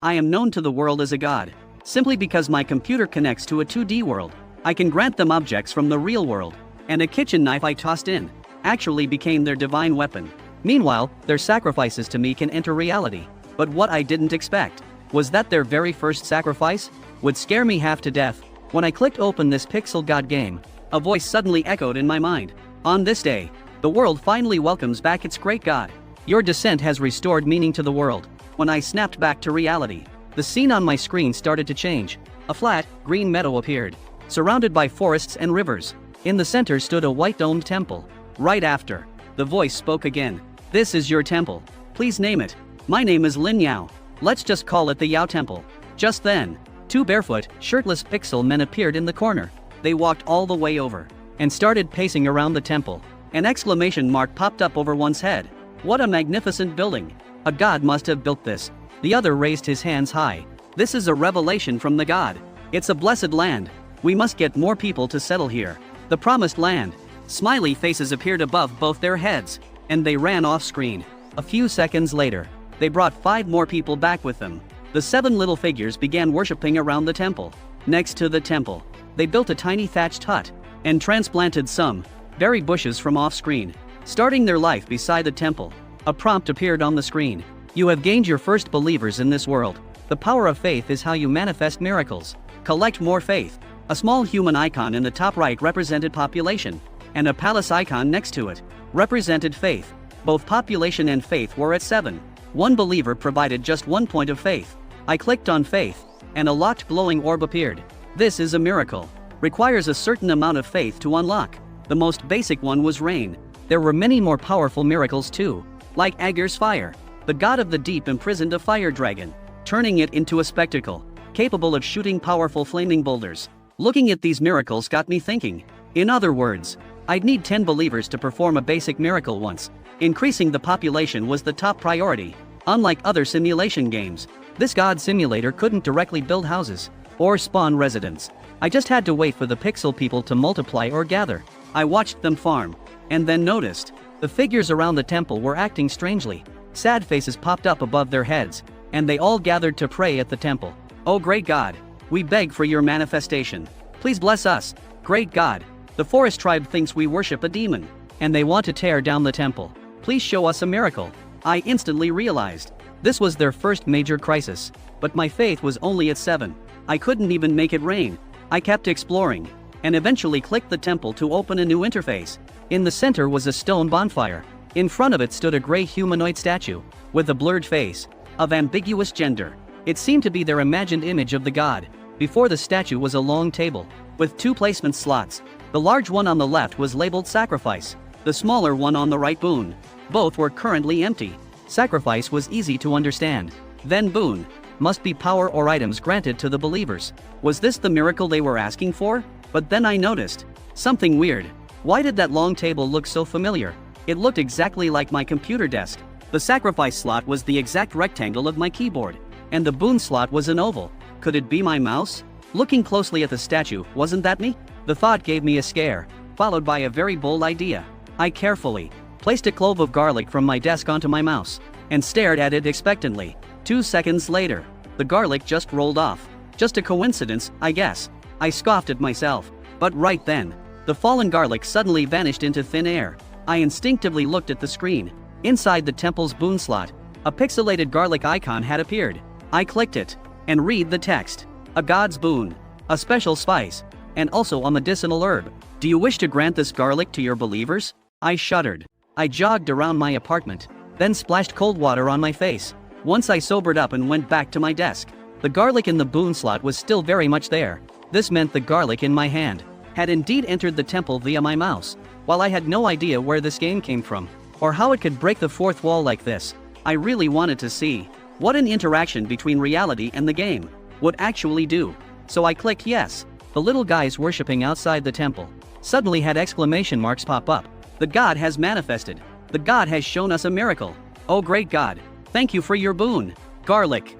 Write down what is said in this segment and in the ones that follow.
I am known to the world as a god. Simply because my computer connects to a 2D world, I can grant them objects from the real world. And a kitchen knife I tossed in actually became their divine weapon. Meanwhile, their sacrifices to me can enter reality. But what I didn't expect was that their very first sacrifice would scare me half to death. When I clicked open this pixel god game, a voice suddenly echoed in my mind. On this day, the world finally welcomes back its great god. Your descent has restored meaning to the world. When I snapped back to reality, the scene on my screen started to change. A flat, green meadow appeared, surrounded by forests and rivers. In the center stood a white-domed temple. Right after, the voice spoke again. This is your temple. Please name it. My name is Lin Yao. Let's just call it the Yao Temple. Just then, two barefoot, shirtless pixel men appeared in the corner. They walked all the way over and started pacing around the temple. An exclamation mark popped up over one's head. What a magnificent building. A god must have built this. The other raised his hands high. This is a revelation from the god. It's a blessed land. We must get more people to settle here. The promised land. Smiley faces appeared above both their heads, and they ran off screen. A few seconds later, they brought 5 more people back with them. The 7 little figures began worshipping around the temple. Next to the temple, they built a tiny thatched hut and transplanted some berry bushes from off screen, starting their life beside the temple. A prompt appeared on the screen. You have gained your first believers in this world. The power of faith is how you manifest miracles. Collect more faith. A small human icon in the top right represented population, and a palace icon next to it represented faith. Both population and faith were at 7. One believer provided just 1 point of faith. I clicked on faith, and a locked glowing orb appeared. This is a miracle. Requires a certain amount of faith to unlock. The most basic one was rain. There were many more powerful miracles too, like Agir's fire. The god of the deep imprisoned a fire dragon, turning it into a spectacle, capable of shooting powerful flaming boulders. Looking at these miracles got me thinking. In other words, I'd need 10 believers to perform a basic miracle once. Increasing the population was the top priority. Unlike other simulation games, this god simulator couldn't directly build houses or spawn residents. I just had to wait for the pixel people to multiply or gather. I watched them farm, and then noticed the figures around the temple were acting strangely. Sad faces popped up above their heads, and they all gathered to pray at the temple. Oh great God, we beg for your manifestation. Please bless us, great God. The forest tribe thinks we worship a demon, and they want to tear down the temple. Please show us a miracle. I instantly realized this was their first major crisis, but my faith was only at 7. I couldn't even make it rain. I kept exploring, and eventually clicked the temple to open a new interface. In the center was a stone bonfire. In front of it stood a gray humanoid statue, with a blurred face, of ambiguous gender. It seemed to be their imagined image of the god. Before the statue was a long table, with 2 placement slots. The large one on the left was labeled sacrifice, the smaller one on the right boon. Both were currently empty. Sacrifice was easy to understand. Then boon must be power or items granted to the believers. Was this the miracle they were asking for? But then I noticed something weird. Why did that long table look so familiar? It looked exactly like my computer desk. The sacrifice slot was the exact rectangle of my keyboard, and the boon slot was an oval. Could it be my mouse? Looking closely at the statue, wasn't that me? The thought gave me a scare, followed by a very bold idea. I carefully placed a clove of garlic from my desk onto my mouse, and stared at it expectantly. 2 seconds later, the garlic just rolled off. Just a coincidence, I guess. I scoffed at myself. But right then, the fallen garlic suddenly vanished into thin air. I instinctively looked at the screen. Inside the temple's boon slot, a pixelated garlic icon had appeared. I clicked it, and read the text. A god's boon, a special spice, and also a medicinal herb. Do you wish to grant this garlic to your believers? I shuddered. I jogged around my apartment, then splashed cold water on my face. Once I sobered up and went back to my desk, the garlic in the boon slot was still very much there. This meant the garlic in my hand had indeed entered the temple via my mouse. While I had no idea where this game came from, or how it could break the fourth wall like this, I really wanted to see what an interaction between reality and the game would actually do. So I clicked yes. The little guys worshipping outside the temple suddenly had exclamation marks pop up. The god has manifested. The god has shown us a miracle. Oh great God, thank you for your boon. Garlic.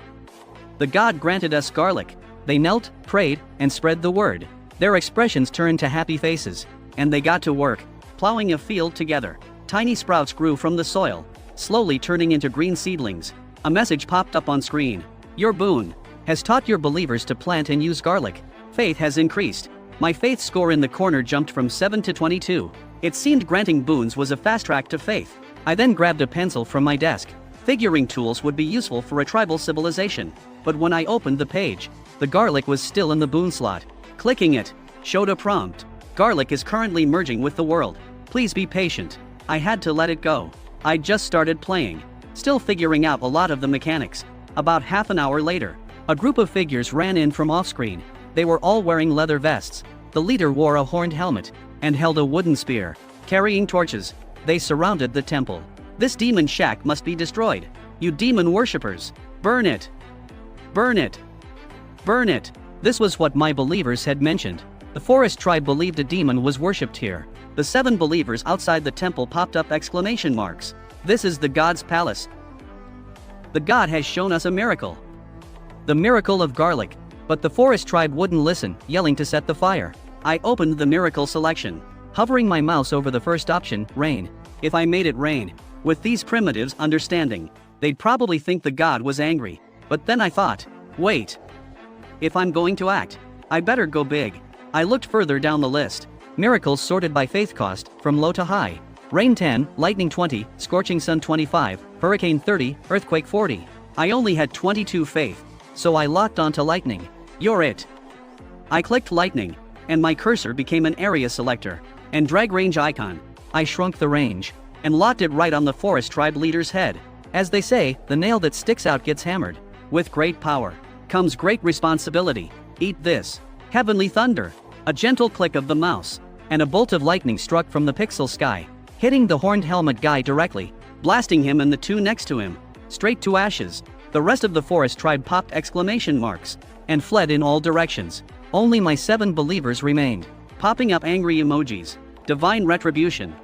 The god granted us garlic. They knelt, prayed, and spread the word. Their expressions turned to happy faces, and they got to work, plowing a field together. Tiny sprouts grew from the soil, slowly turning into green seedlings. A message popped up on screen. Your boon has taught your believers to plant and use garlic. Faith has increased. My faith score in the corner jumped from 7 to 22. It seemed granting boons was a fast track to faith. I then grabbed a pencil from my desk. Figuring tools would be useful for a tribal civilization. But when I opened the page, the garlic was still in the boon slot. Clicking it showed a prompt. Garlic is currently merging with the world. Please be patient. I had to let it go. I just started playing, still figuring out a lot of the mechanics. About half an hour later, a group of figures ran in from off-screen. They were all wearing leather vests. The leader wore a horned helmet and held a wooden spear. Carrying torches, they surrounded the temple. This demon shack must be destroyed. You demon worshippers, burn it! Burn it! Burn it! This was what my believers had mentioned. The forest tribe believed a demon was worshipped here. The 7 believers outside the temple popped up exclamation marks. This is the god's palace. The god has shown us a miracle. The miracle of garlic. But the forest tribe wouldn't listen, yelling to set the fire. I opened the miracle selection, hovering my mouse over the first option, rain. If I made it rain, with these primitives understanding, they'd probably think the god was angry. But then I thought, wait. If I'm going to act, I better go big. I looked further down the list. Miracles sorted by faith cost, from low to high. Rain 10, lightning 20, scorching sun 25, hurricane 30, earthquake 40. I only had 22 faith, so I locked onto lightning. You're it. I clicked lightning, and my cursor became an area selector and drag range icon. I shrunk the range and locked it right on the forest tribe leader's head. As they say, the nail that sticks out gets hammered. With great power comes great responsibility. Eat this. Heavenly thunder. A gentle click of the mouse, and a bolt of lightning struck from the pixel sky, hitting the horned helmet guy directly, blasting him and the 2 next to him straight to ashes. The rest of the forest tribe popped exclamation marks and fled in all directions. Only my 7 believers remained, popping up angry emojis. Divine retribution.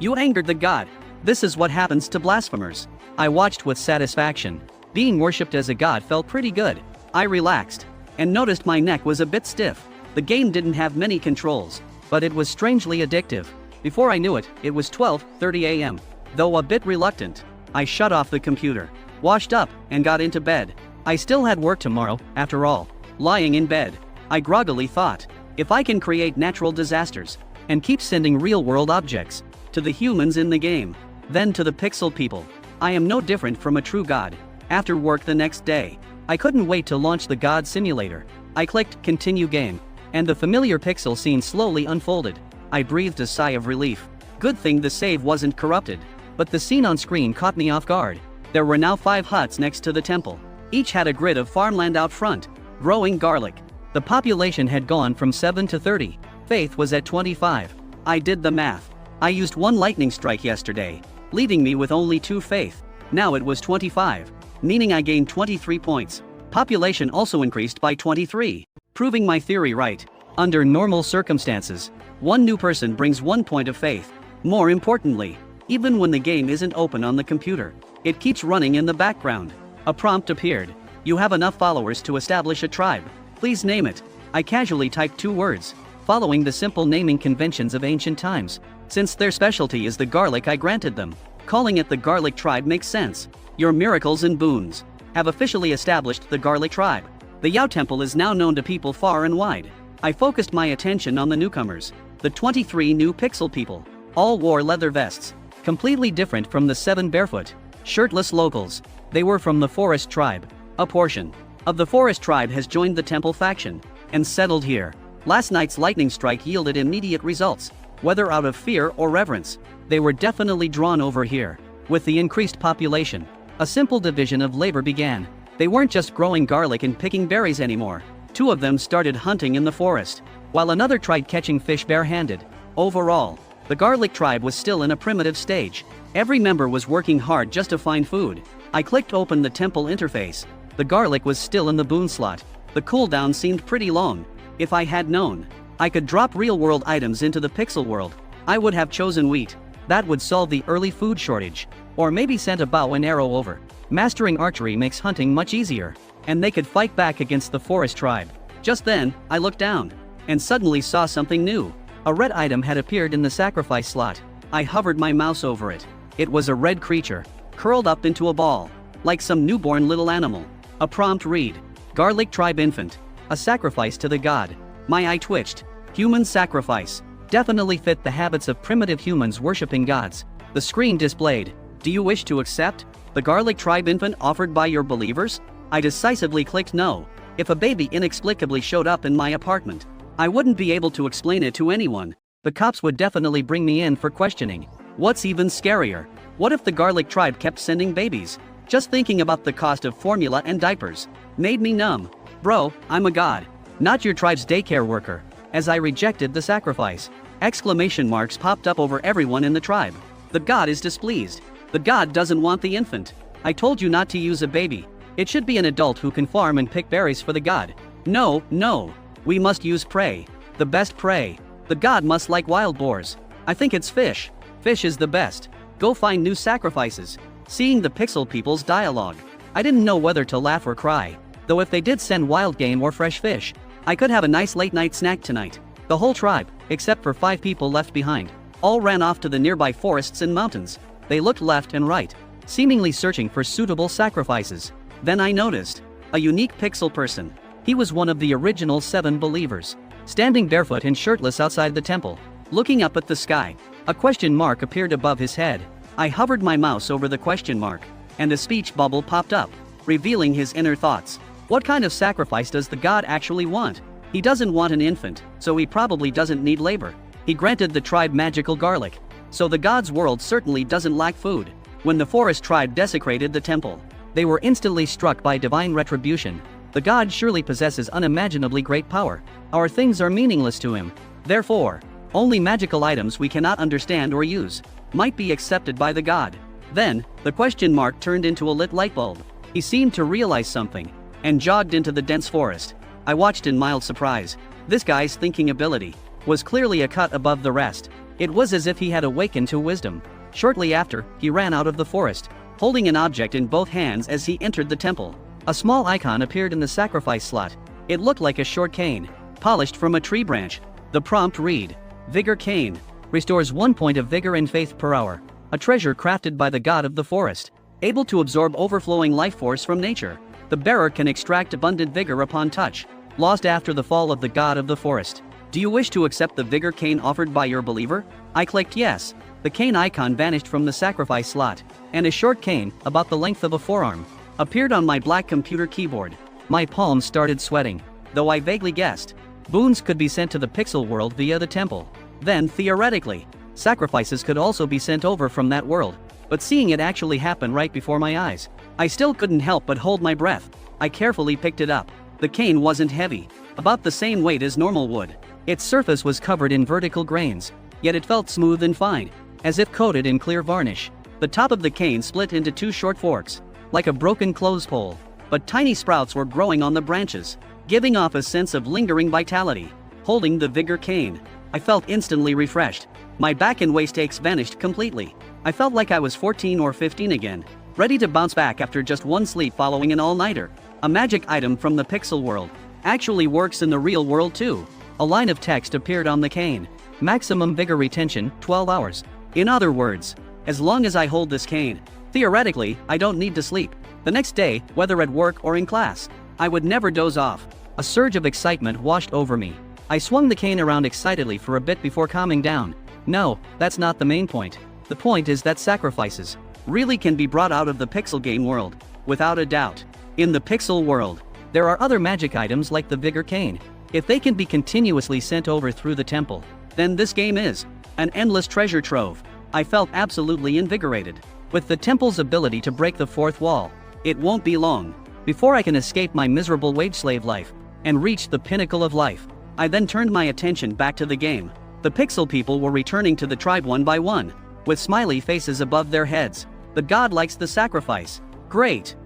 You angered the god. This is what happens to blasphemers. I watched with satisfaction. Being worshipped as a god felt pretty good. I relaxed and noticed my neck was a bit stiff. The game didn't have many controls, but it was strangely addictive. Before I knew it, it was 12:30 a.m. Though a bit reluctant, I shut off the computer, washed up, and got into bed. I still had work tomorrow, after all. Lying in bed, I groggily thought, if I can create natural disasters and keep sending real-world objects to the humans in the game, then to the pixel people, I am no different from a true god. After work the next day, I couldn't wait to launch the god simulator. I clicked continue game, and the familiar pixel scene slowly unfolded. I breathed a sigh of relief. Good thing the save wasn't corrupted. But the scene on screen caught me off guard. There were now 5 huts next to the temple. Each had a grid of farmland out front, growing garlic. The population had gone from 7 to 30. Faith was at 25. I did the math. I used 1 lightning strike yesterday, leaving me with only 2 faith. Now it was 25, meaning I gained 23 points. Population also increased by 23, proving my theory right. Under normal circumstances, 1 new person brings 1 point of faith. More importantly, even when the game isn't open on the computer, it keeps running in the background. A prompt appeared. You have enough followers to establish a tribe. Please name it. I casually typed 2 words, following the simple naming conventions of ancient times. Since their specialty is the garlic, I granted them. Calling it the Garlic Tribe makes sense. Your miracles and boons have officially established the Garlic Tribe. The Yao Temple is now known to people far and wide. I focused my attention on the newcomers, the 23 new pixel people. All wore leather vests, completely different from the 7 barefoot, shirtless locals. They were from the Forest Tribe. A portion of the Forest Tribe has joined the Temple faction and settled here. Last night's lightning strike yielded immediate results. Whether out of fear or reverence, they were definitely drawn over here. With the increased population, a simple division of labor began. They weren't just growing garlic and picking berries anymore. 2 of them started hunting in the forest, while another tried catching fish barehanded. Overall, the Garlic Tribe was still in a primitive stage. Every member was working hard just to find food. I clicked open the temple interface. The garlic was still in the boon slot. The cooldown seemed pretty long. If I had known I could drop real-world items into the pixel world, I would have chosen wheat. That would solve the early food shortage. Or maybe sent a bow and arrow over. Mastering archery makes hunting much easier, and they could fight back against the Forest Tribe. Just then, I looked down, and suddenly saw something new. A red item had appeared in the sacrifice slot. I hovered my mouse over it. It was a red creature, curled up into a ball, like some newborn little animal. A prompt read. Garlic tribe infant. A sacrifice to the god. My eye twitched. Human sacrifice. Definitely fit the habits of primitive humans worshipping gods. The screen displayed. Do you wish to accept the garlic tribe infant offered by your believers? I decisively clicked no. If a baby inexplicably showed up in my apartment, I wouldn't be able to explain it to anyone. The cops would definitely bring me in for questioning. What's even scarier? What if the garlic tribe kept sending babies? Just thinking about the cost of formula and diapers made me numb. Bro, I'm a god, not your tribe's daycare worker. As I rejected the sacrifice, exclamation marks popped up over everyone in the tribe. The god is displeased. The god doesn't want the infant. I told you not to use a baby. It should be an adult who can farm and pick berries for the god. No, no. We must use prey. The best prey. The god must like wild boars. I think it's fish. Fish is the best. Go find new sacrifices. Seeing the pixel people's dialogue, I didn't know whether to laugh or cry. Though if they did send wild game or fresh fish, I could have a nice late night snack tonight. The whole tribe, except for 5 people left behind, all ran off to the nearby forests and mountains. They looked left and right, seemingly searching for suitable sacrifices. Then I noticed a unique pixel person. He was one of the original 7 believers, standing barefoot and shirtless outside the temple, looking up at the sky. A question mark appeared above his head. I hovered my mouse over the question mark, and a speech bubble popped up, revealing his inner thoughts. What kind of sacrifice does the god actually want? He doesn't want an infant, so he probably doesn't need labor. He granted the tribe magical garlic, so the god's world certainly doesn't lack food. When the forest tribe desecrated the temple, they were instantly struck by divine retribution. The god surely possesses unimaginably great power. Our things are meaningless to him. Therefore, only magical items we cannot understand or use might be accepted by the god. Then, the question mark turned into a lit light bulb. He seemed to realize something, and jogged into the dense forest. I watched in mild surprise. This guy's thinking ability was clearly a cut above the rest. It was as if he had awakened to wisdom. Shortly after, he ran out of the forest, holding an object in both hands as he entered the temple. A small icon appeared in the sacrifice slot. It looked like a short cane, polished from a tree branch. The prompt read, Vigor cane. Restores 1 point of vigor and faith per hour. A treasure crafted by the god of the forest, able to absorb overflowing life force from nature. The bearer can extract abundant vigor upon touch, lost after the fall of the god of the forest. Do you wish to accept the vigor cane offered by your believer? I clicked yes. The cane icon vanished from the sacrifice slot, and a short cane, about the length of a forearm, appeared on my black computer keyboard. My palms started sweating, though I vaguely guessed boons could be sent to the pixel world via the temple. Then, theoretically, sacrifices could also be sent over from that world. But seeing it actually happen right before my eyes, I still couldn't help but hold my breath. I carefully picked it up. The cane wasn't heavy, about the same weight as normal wood. Its surface was covered in vertical grains, yet it felt smooth and fine, as if coated in clear varnish. The top of the cane split into 2 short forks, like a broken clothes pole, but tiny sprouts were growing on the branches, giving off a sense of lingering vitality. Holding the vigor cane, I felt instantly refreshed. My back and waist aches vanished completely. I felt like I was 14 or 15 again, ready to bounce back after just one sleep following an all-nighter. A magic item from the pixel world actually works in the real world too. A line of text appeared on the cane. Maximum vigor retention, 12 hours. In other words, as long as I hold this cane, theoretically, I don't need to sleep. The next day, whether at work or in class, I would never doze off. A surge of excitement washed over me. I swung the cane around excitedly for a bit before calming down. No, that's not the main point. The point is that sacrifices really can be brought out of the pixel game world, without a doubt. In the pixel world, there are other magic items like the vigor cane. If they can be continuously sent over through the temple, then this game is an endless treasure trove. I felt absolutely invigorated. With the temple's ability to break the 4th wall, it won't be long before I can escape my miserable wage slave life and reach the pinnacle of life. I then turned my attention back to the game. The pixel people were returning to the tribe one by one, with smiley faces above their heads. The god likes the sacrifice. Great.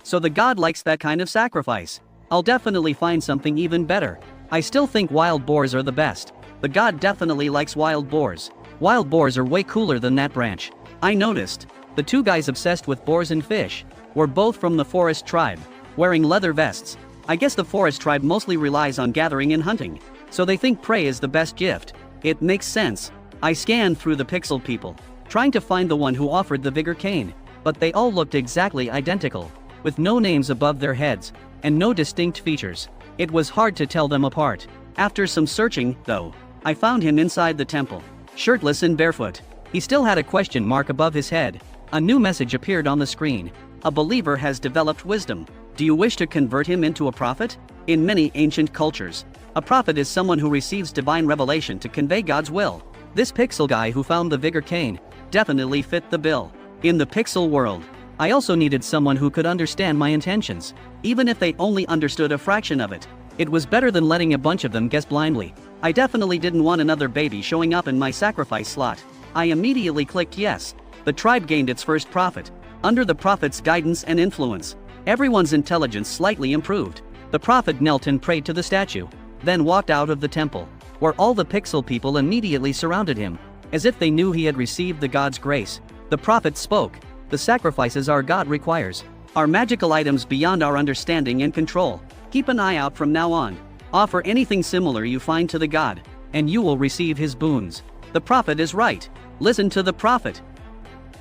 So the god likes that kind of sacrifice. I'll definitely find something even better. I still think wild boars are the best. The god definitely likes wild boars. Wild boars are way cooler than that branch. I noticed the 2 guys obsessed with boars and fish were both from the forest tribe, wearing leather vests. I guess the forest tribe mostly relies on gathering and hunting, so they think prey is the best gift. It makes sense. I scanned through the pixel people, trying to find the one who offered the vigor cane, but they all looked exactly identical. with no names above their heads, and no distinct features. It was hard to tell them apart. After some searching, though, I found him inside the temple, shirtless and barefoot. He still had a question mark above his head. A new message appeared on the screen. A believer has developed wisdom. Do you wish to convert him into a prophet? In many ancient cultures, a prophet is someone who receives divine revelation to convey God's will. This pixel guy who found the vigor cane definitely fit the bill. In the pixel world, I also needed someone who could understand my intentions, even if they only understood a fraction of it. It was better than letting a bunch of them guess blindly. I definitely didn't want another baby showing up in my sacrifice slot. I immediately clicked yes. The tribe gained its first prophet. Under the prophet's guidance and influence, everyone's intelligence slightly improved. The prophet knelt and prayed to the statue, then walked out of the temple, where all the pixel people immediately surrounded him, as if they knew he had received the God's grace. The prophet spoke. The sacrifices our God requires are magical items beyond our understanding and control. Keep an eye out from now on. Offer anything similar you find to the God, and you will receive his boons. The prophet is right. Listen to the prophet.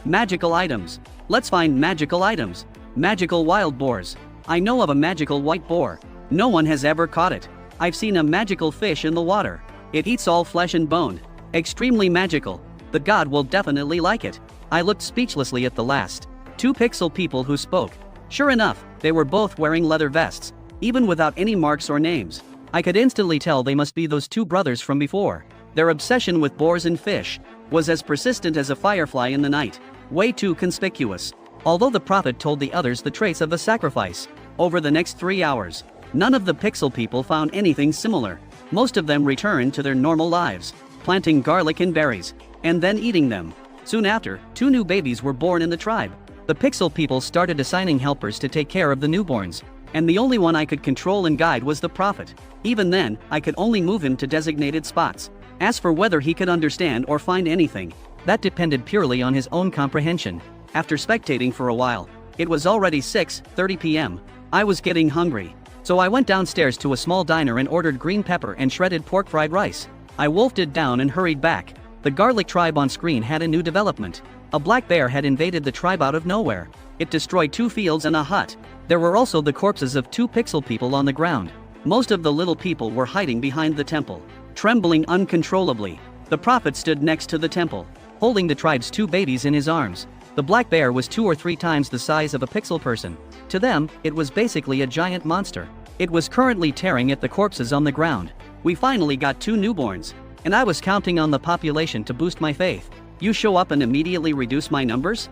Magical items. Let's find magical items. Magical wild boars. I know of a magical white boar. No one has ever caught it. I've seen a magical fish in the water. It eats all flesh and bone. Extremely magical. The God will definitely like it. I looked speechlessly at the last two pixel people who spoke. Sure enough, they were both wearing leather vests, even without any marks or names. I could instantly tell they must be those two brothers from before. Their obsession with boars and fish was as persistent as a firefly in the night, way too conspicuous. Although the prophet told the others the traits of a sacrifice, over the next 3 hours, none of the pixel people found anything similar. Most of them returned to their normal lives, planting garlic and berries, and then eating them. Soon after, 2 new babies were born in the tribe. The pixel people started assigning helpers to take care of the newborns, and the only one I could control and guide was the prophet. Even then, I could only move him to designated spots. As for whether he could understand or find anything, that depended purely on his own comprehension. After spectating for a while, it was already 6:30 p.m. I was getting hungry, so I went downstairs to a small diner and ordered green pepper and shredded pork fried rice. I wolfed it down and hurried back. The garlic tribe on screen had a new development. A black bear had invaded the tribe out of nowhere. It destroyed 2 fields and a hut. There were also the corpses of 2 pixel people on the ground. Most of the little people were hiding behind the temple, trembling uncontrollably. The prophet stood next to the temple, holding the tribe's 2 babies in his arms. The black bear was 2 or 3 times the size of a pixel person. To them, it was basically a giant monster. It was currently tearing at the corpses on the ground. We finally got 2 newborns, and I was counting on the population to boost my faith. You show up and immediately reduce my numbers?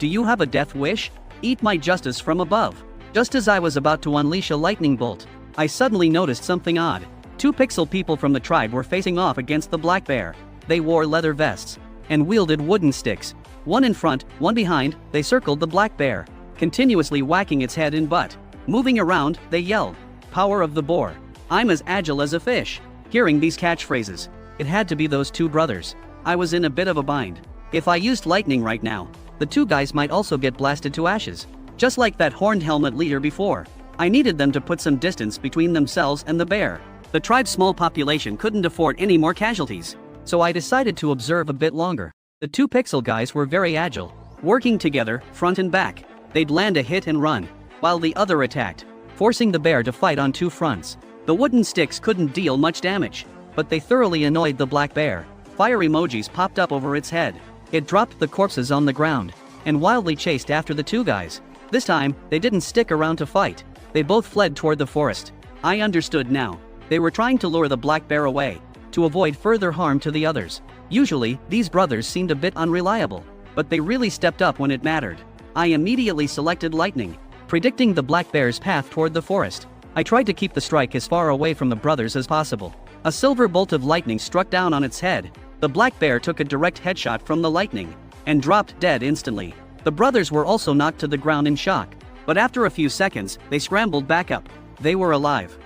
Do you have a death wish? Eat my justice from above. Just as I was about to unleash a lightning bolt, I suddenly noticed something odd. 2 pixel people from the tribe were facing off against the black bear. They wore leather vests and wielded wooden sticks. One in front, one behind. They circled the black bear, continuously whacking its head and butt. Moving around, they yelled, "Power of the boar. I'm as agile as a fish." Hearing these catchphrases, it had to be those 2 brothers. I was in a bit of a bind. If I used lightning right now, the 2 guys might also get blasted to ashes, just like that horned helmet leader before. I needed them to put some distance between themselves and the bear. The tribe's small population couldn't afford any more casualties, so I decided to observe a bit longer. The 2 pixel guys were very agile, working together, front and back. They'd land a hit and run, while the other attacked, forcing the bear to fight on 2 fronts. The wooden sticks couldn't deal much damage, but they thoroughly annoyed the black bear. Fire emojis popped up over its head. It dropped the corpses on the ground, and wildly chased after the 2 guys. This time, they didn't stick around to fight. They both fled toward the forest. I understood now. They were trying to lure the black bear away, to avoid further harm to the others. Usually, these brothers seemed a bit unreliable, but they really stepped up when it mattered. I immediately selected lightning, predicting the black bear's path toward the forest. I tried to keep the strike as far away from the brothers as possible. A silver bolt of lightning struck down on its head. The black bear took a direct headshot from the lightning, and dropped dead instantly. The brothers were also knocked to the ground in shock, but after a few seconds, they scrambled back up. They were alive.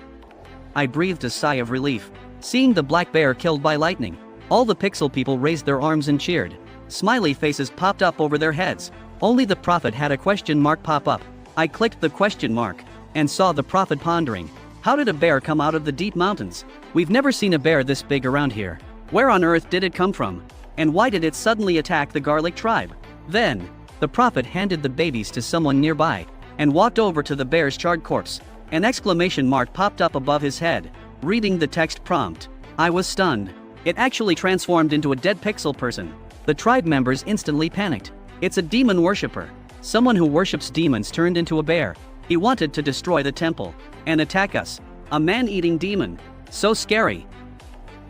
I breathed a sigh of relief, seeing the black bear killed by lightning. All the pixel people raised their arms and cheered. Smiley faces popped up over their heads. Only the prophet had a question mark pop up. I clicked the question mark, and saw the prophet pondering. How did a bear come out of the deep mountains? We've never seen a bear this big around here. Where on earth did it come from? And why did it suddenly attack the garlic tribe? Then, the prophet handed the babies to someone nearby, and walked over to the bear's charred corpse. An exclamation mark popped up above his head. Reading the text prompt, I was stunned. It actually transformed into a dead pixel person. The tribe members instantly panicked. It's a demon worshipper. Someone who worships demons turned into a bear. He wanted to destroy the temple and attack us. A man-eating demon. So scary.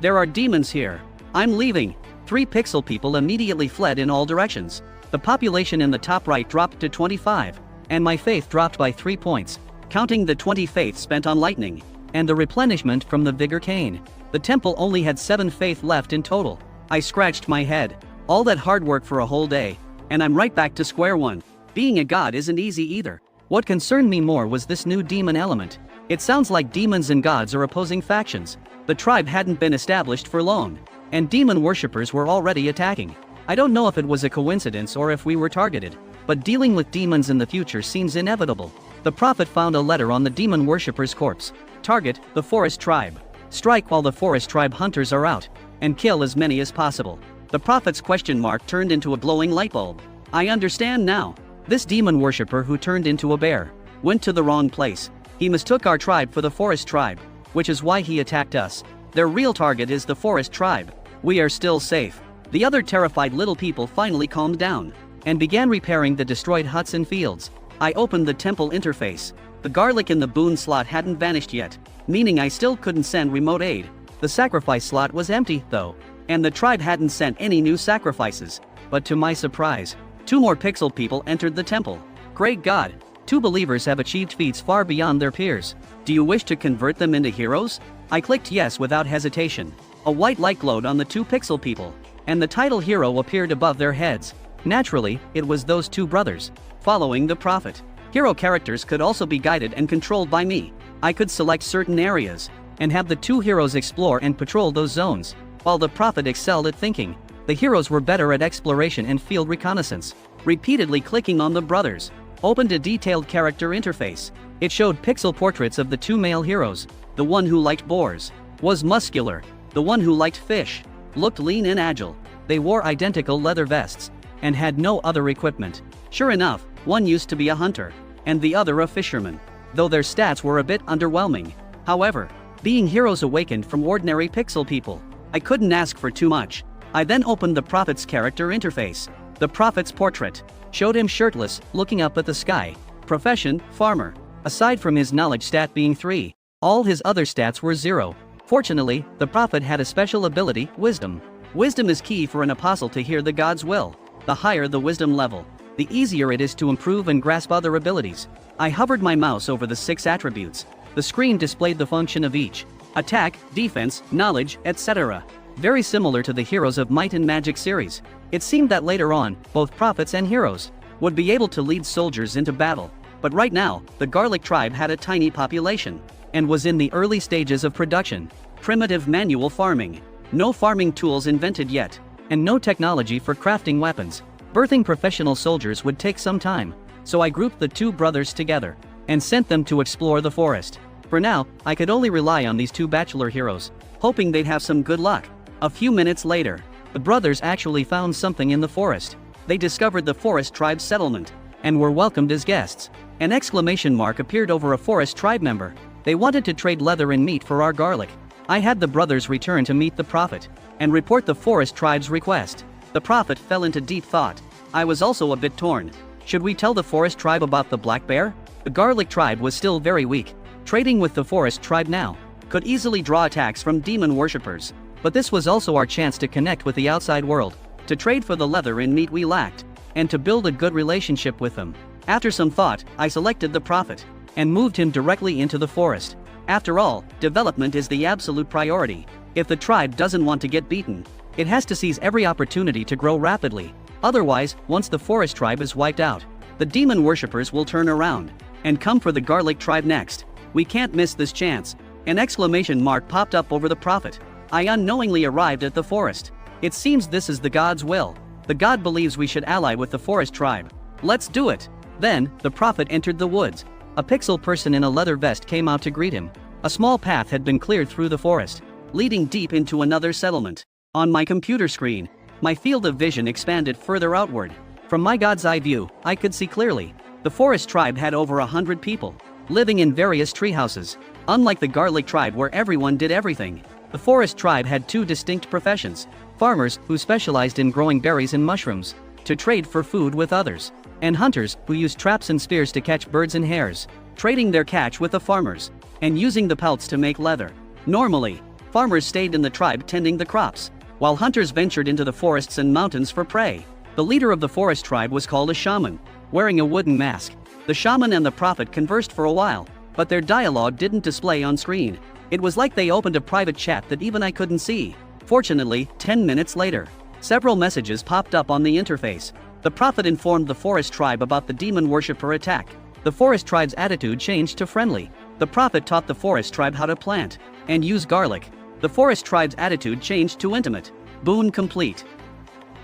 There are demons here. I'm leaving. 3 pixel people immediately fled in all directions. The population in the top right dropped to 25, and my faith dropped by 3 points, counting the 20 faith spent on lightning, and the replenishment from the vigor cane. The temple only had 7 faith left in total. I scratched my head. All that hard work for a whole day, and I'm right back to square one. Being a god isn't easy either. What concerned me more was this new demon element. It sounds like demons and gods are opposing factions. The tribe hadn't been established for long, and demon worshippers were already attacking. I don't know if it was a coincidence or if we were targeted, but dealing with demons in the future seems inevitable. The prophet found a letter on the demon worshipper's corpse. Target, the forest tribe. Strike while the forest tribe hunters are out, and kill as many as possible. The prophet's question mark turned into a glowing light bulb. I understand now. This demon worshipper who turned into a bear went to the wrong place. He mistook our tribe for the forest tribe, which is why he attacked us. Their real target is the forest tribe. We are still safe. The other terrified little people finally calmed down and began repairing the destroyed huts and fields. I opened the temple interface. The garlic in the boon slot hadn't vanished yet, meaning I still couldn't send remote aid. The sacrifice slot was empty, though, and the tribe hadn't sent any new sacrifices. But to my surprise, 2 more pixel people entered the temple. Great God! 2 believers have achieved feats far beyond their peers. Do you wish to convert them into heroes? I clicked yes without hesitation. A white light glowed on the 2 pixel people, and the title hero appeared above their heads. Naturally, it was those 2 brothers, following the prophet. Hero characters could also be guided and controlled by me. I could select certain areas, and have the 2 heroes explore and patrol those zones. While the prophet excelled at thinking, the heroes were better at exploration and field reconnaissance. Repeatedly clicking on the brothers opened a detailed character interface. It showed pixel portraits of the 2 male heroes. The one who liked boars was muscular. The one who liked fish looked lean and agile. They wore identical leather vests and had no other equipment. Sure enough, one used to be a hunter, and the other a fisherman, though their stats were a bit underwhelming. However, being heroes awakened from ordinary pixel people, I couldn't ask for too much. I then opened the prophet's character interface. The prophet's portrait showed him shirtless, looking up at the sky. Profession, farmer. Aside from his knowledge stat being 3, all his other stats were 0. Fortunately, the prophet had a special ability, wisdom. Wisdom is key for an apostle to hear the God's will. The higher the wisdom level, the easier it is to improve and grasp other abilities. I hovered my mouse over the 6 attributes. The screen displayed the function of each: attack, defense, knowledge, etc. Very similar to the Heroes of Might and Magic series. It seemed that later on, both prophets and heroes would be able to lead soldiers into battle. But right now, the Garlic tribe had a tiny population and was in the early stages of production. Primitive manual farming. No farming tools invented yet, and no technology for crafting weapons. Birthing professional soldiers would take some time, so I grouped the 2 brothers together and sent them to explore the forest. For now, I could only rely on these 2 bachelor heroes, hoping they'd have some good luck. A few minutes later, the brothers actually found something in the forest. They discovered the forest tribe's settlement and were welcomed as guests. An exclamation mark appeared over a forest tribe member. They wanted to trade leather and meat for our garlic. I had the brothers return to meet the prophet and report the forest tribe's request. The prophet fell into deep thought. I was also a bit torn. Should we tell the forest tribe about the black bear? The garlic tribe was still very weak. Trading with the forest tribe now could easily draw attacks from demon worshippers. But this was also our chance to connect with the outside world, to trade for the leather and meat we lacked, and to build a good relationship with them. After some thought, I selected the prophet and moved him directly into the forest. After all, development is the absolute priority. If the tribe doesn't want to get beaten, it has to seize every opportunity to grow rapidly. Otherwise, once the forest tribe is wiped out, the demon worshippers will turn around and come for the garlic tribe next. We can't miss this chance. An exclamation mark popped up over the prophet. I unknowingly arrived at the forest. It seems this is the God's will. The God believes we should ally with the forest tribe. Let's do it. Then, the prophet entered the woods. A pixel person in a leather vest came out to greet him. A small path had been cleared through the forest, leading deep into another settlement. On my computer screen, my field of vision expanded further outward. From my God's eye view, I could see clearly. The forest tribe had over 100 people, living in various treehouses. Unlike the garlic tribe where everyone did everything, the forest tribe had two distinct professions: farmers, who specialized in growing berries and mushrooms to trade for food with others, and hunters, who used traps and spears to catch birds and hares, trading their catch with the farmers, and using the pelts to make leather. Normally, farmers stayed in the tribe tending the crops, while hunters ventured into the forests and mountains for prey. The leader of the forest tribe was called a shaman, wearing a wooden mask. The shaman and the prophet conversed for a while, but their dialogue didn't display on screen. It was like they opened a private chat that even I couldn't see. Fortunately, 10 minutes later, several messages popped up on the interface. The prophet informed the forest tribe about the demon worshipper attack. The forest tribe's attitude changed to friendly. The prophet taught the forest tribe how to plant and use garlic. The forest tribe's attitude changed to intimate. Boon complete.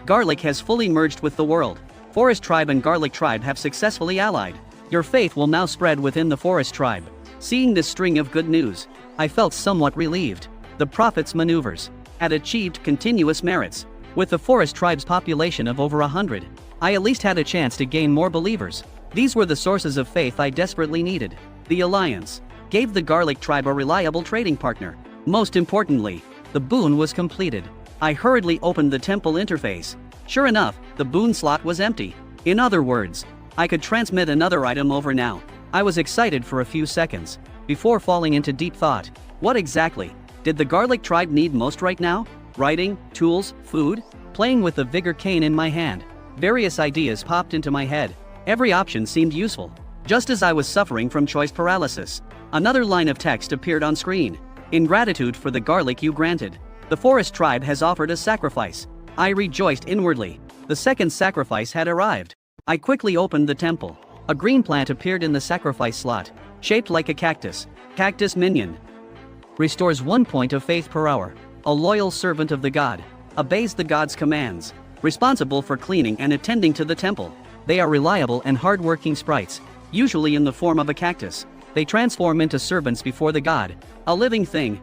Garlic has fully merged with the world. Forest tribe and garlic tribe have successfully allied. Your faith will now spread within the forest tribe. Seeing this string of good news, I felt somewhat relieved. The prophet's maneuvers had achieved continuous merits. With the forest tribe's population of over 100, I at least had a chance to gain more believers. These were the sources of faith I desperately needed. The alliance gave the garlic tribe a reliable trading partner. Most importantly, the boon was completed. I hurriedly opened the temple interface. Sure enough, the boon slot was empty. In other words, I could transmit another item over now. I was excited for a few seconds, before falling into deep thought. What exactly did the garlic tribe need most right now? Writing, tools, food? Playing with the vigor cane in my hand, various ideas popped into my head. Every option seemed useful. Just as I was suffering from choice paralysis, another line of text appeared on screen. In gratitude for the garlic you granted, the forest tribe has offered a sacrifice. I rejoiced inwardly. The second sacrifice had arrived. I quickly opened the temple. A green plant appeared in the sacrifice slot, shaped like a cactus. Cactus minion. Restores 1 point of faith per hour. A loyal servant of the god. Obeys the god's commands. Responsible for cleaning and attending to the temple. They are reliable and hard-working sprites, usually in the form of a cactus. They transform into servants before the god, a living thing.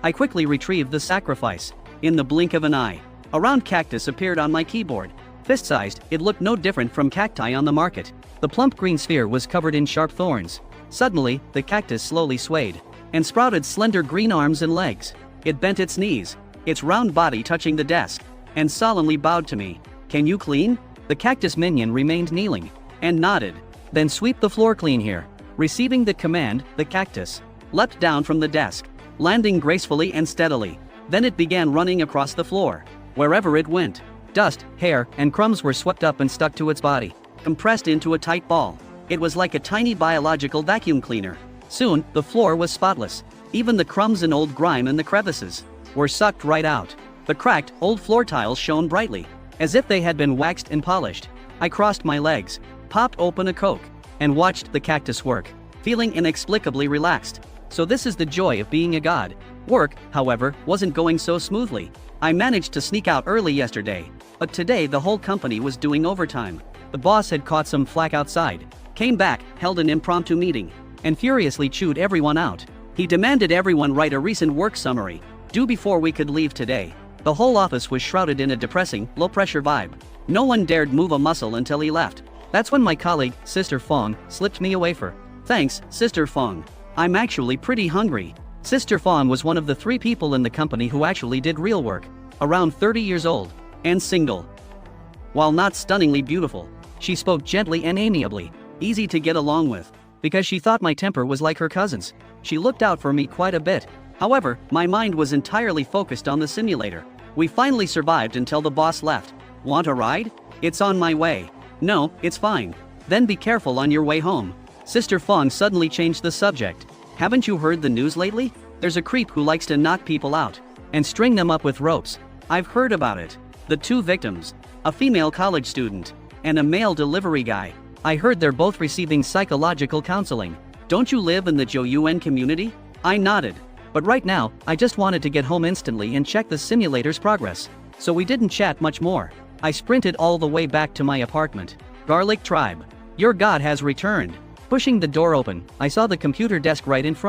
I quickly retrieved the sacrifice. In the blink of an eye, a round cactus appeared on my keyboard. Fist-sized, it looked no different from cacti on the market. The plump green sphere was covered in sharp thorns. Suddenly, the cactus slowly swayed and sprouted slender green arms and legs. It bent its knees, its round body touching the desk, and solemnly bowed to me. "Can you clean?" The cactus minion remained kneeling and nodded. "Then sweep the floor clean here." Receiving the command, the cactus leapt down from the desk, landing gracefully and steadily. Then it began running across the floor. Wherever it went, dust, hair, and crumbs were swept up and stuck to its body, compressed into a tight ball. It was like a tiny biological vacuum cleaner. Soon, the floor was spotless. Even the crumbs and old grime in the crevices were sucked right out. The cracked, old floor tiles shone brightly, as if they had been waxed and polished. I crossed my legs, popped open a Coke, and watched the cactus work, feeling inexplicably relaxed. So this is the joy of being a god. Work, however, wasn't going so smoothly. I managed to sneak out early yesterday, but today the whole company was doing overtime. The boss had caught some flack outside, came back, held an impromptu meeting, and furiously chewed everyone out. He demanded everyone write a recent work summary, due before we could leave today. The whole office was shrouded in a depressing, low-pressure vibe. No one dared move a muscle until he left. That's when my colleague, Sister Fong, slipped me a wafer. "Thanks, Sister Fong. I'm actually pretty hungry." Sister Fong was one of the 3 people in the company who actually did real work, around 30 years old, and single. While not stunningly beautiful, she spoke gently and amiably, easy to get along with. Because she thought my temper was like her cousin's, she looked out for me quite a bit. However, my mind was entirely focused on the simulator. We finally survived until the boss left. "Want a ride? It's on my way." "No, it's fine." "Then be careful on your way home." Sister Fong suddenly changed the subject. "Haven't you heard the news lately? There's a creep who likes to knock people out and string them up with ropes." "I've heard about it." The 2 victims, a female college student and a male delivery guy. I heard they're both receiving psychological counseling. "Don't you live in the Joyuan community?" I nodded. But right now, I just wanted to get home instantly and check the simulator's progress. So we didn't chat much more. I sprinted all the way back to my apartment. "Garlic Tribe, your god has returned." Pushing the door open, I saw the computer desk right in front.